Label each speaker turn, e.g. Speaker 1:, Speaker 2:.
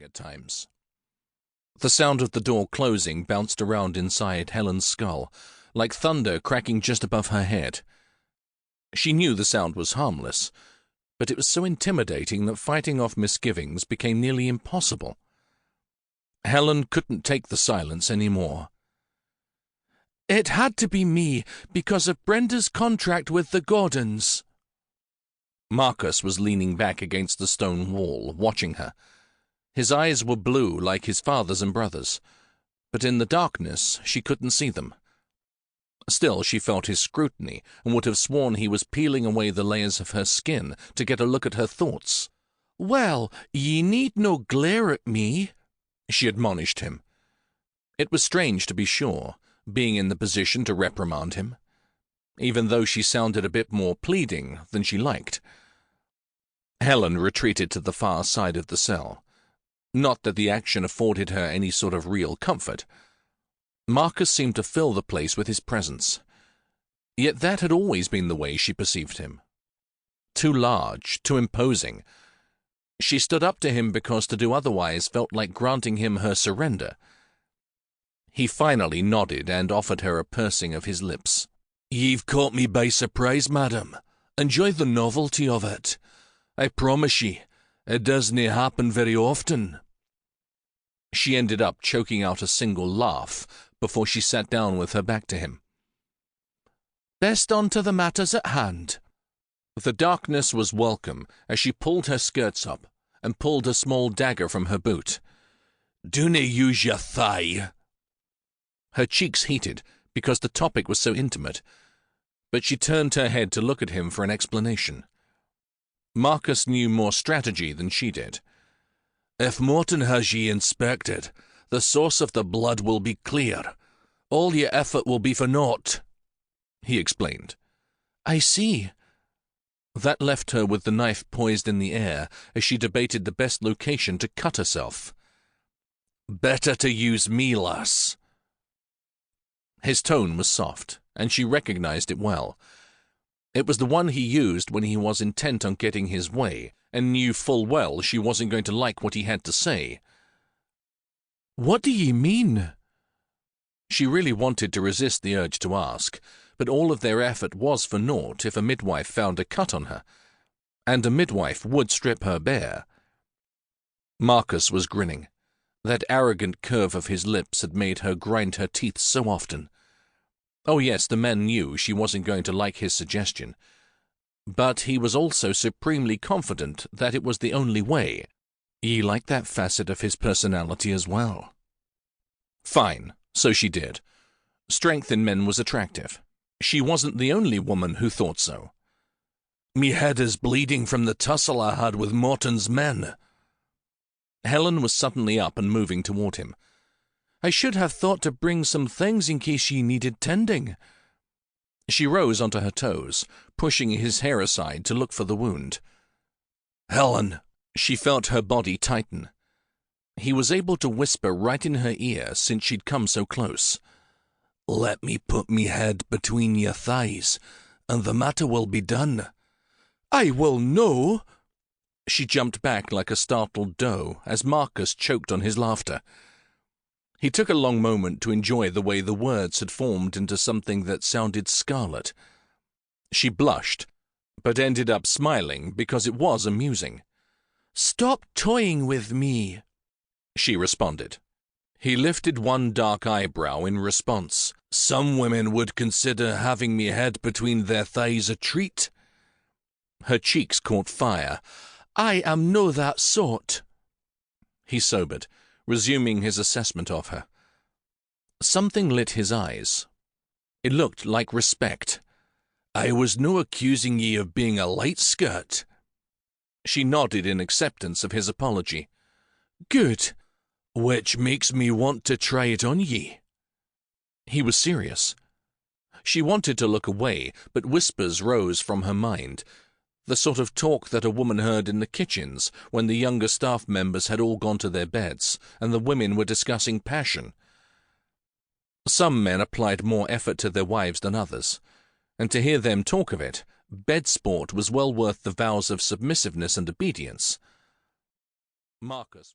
Speaker 1: challenging at times. The sound of the door closing bounced around inside Helen's skull, like thunder cracking just above her head. She knew the sound was harmless, but it was so intimidating that fighting off misgivings became nearly impossible. Helen couldn't take the silence anymore.
Speaker 2: "It had to be me because of Brenda's contract with the Gordons."
Speaker 1: Marcus was leaning back against the stone wall, watching her. His eyes were blue like his father's and brother's, but in the darkness she couldn't see them. Still, she felt his scrutiny and would have sworn he was peeling away the layers of her skin to get a look at her thoughts.
Speaker 2: "Well, ye need no glare at me,"
Speaker 1: she admonished him. It was strange, to be sure, being in the position to reprimand him, even though she sounded a bit more pleading than she liked. Helen retreated to the far side of the cell. Not that the action afforded her any sort of real comfort. Marcus seemed to fill the place with his presence. Yet that had always been the way she perceived him. Too large, too imposing. She stood up to him because to do otherwise felt like granting him her surrender. He finally nodded and offered her a pursing of his lips.
Speaker 2: "Ye've caught me by surprise, madam. Enjoy the novelty of it. I promise ye, it doesn't happen very often."
Speaker 1: She ended up choking out a single laugh before she sat down with her back to him.
Speaker 2: "Best on to the matters at hand."
Speaker 1: The darkness was welcome as she pulled her skirts up and pulled a small dagger from her boot.
Speaker 2: "Dinna use your thigh."
Speaker 1: Her cheeks heated because the topic was so intimate, but she turned her head to look at him for an explanation. Marcus knew more strategy than she did.
Speaker 2: "If Morton has ye inspected, the source of the blood will be clear. All your effort will be for naught,"
Speaker 1: he explained.
Speaker 2: "I see."
Speaker 1: That left her with the knife poised in the air as she debated the best location to cut herself.
Speaker 2: "Better to use me, lass."
Speaker 1: His tone was soft, and she recognized it well. It was the one he used when he was intent on getting his way, and knew full well she wasn't going to like what he had to say.
Speaker 2: "What do ye mean?"
Speaker 1: She really wanted to resist the urge to ask, but all of their effort was for naught if a midwife found a cut on her, and a midwife would strip her bare. Marcus was grinning. That arrogant curve of his lips had made her grind her teeth so often. Oh yes, the men knew she wasn't going to like his suggestion, but he was also supremely confident that it was the only way. He liked that facet of his personality as well. Fine, so she did. Strength in men was attractive. She wasn't the only woman who thought so.
Speaker 2: "Me head is bleeding from the tussle I had with Morton's men."
Speaker 1: Helen was suddenly up and moving toward him.
Speaker 2: "I should have thought to bring some things in case ye needed tending."
Speaker 1: She rose onto her toes, pushing his hair aside to look for the wound.
Speaker 2: "Helen."
Speaker 1: She felt her body tighten. He was able to whisper right in her ear since she'd come so close.
Speaker 2: "Let me put me head between your thighs, and the matter will be done." "I will no."
Speaker 1: She jumped back like a startled doe as Marcus choked on his laughter. He took a long moment to enjoy the way the words had formed into something that sounded scarlet. She blushed, but ended up smiling because it was amusing.
Speaker 2: "Stop toying with me,"
Speaker 1: she responded. He lifted one dark eyebrow in response.
Speaker 2: "Some women would consider having me head between their thighs a treat."
Speaker 1: Her cheeks caught fire.
Speaker 2: "I am no that sort."
Speaker 1: He sobered, resuming his assessment of her. Something lit his eyes. It looked like respect.
Speaker 2: "I was no accusing ye of being a light skirt."
Speaker 1: She nodded in acceptance of his apology.
Speaker 2: "Good. Which makes me want to try it on ye."
Speaker 1: He was serious. She wanted to look away, but whispers rose from her mind, the sort of talk that a woman heard in the kitchens when the younger staff members had all gone to their beds and the women were discussing passion. Some men applied more effort to their wives than others, and to hear them talk of it, bed sport was well worth the vows of submissiveness and obedience. Marcus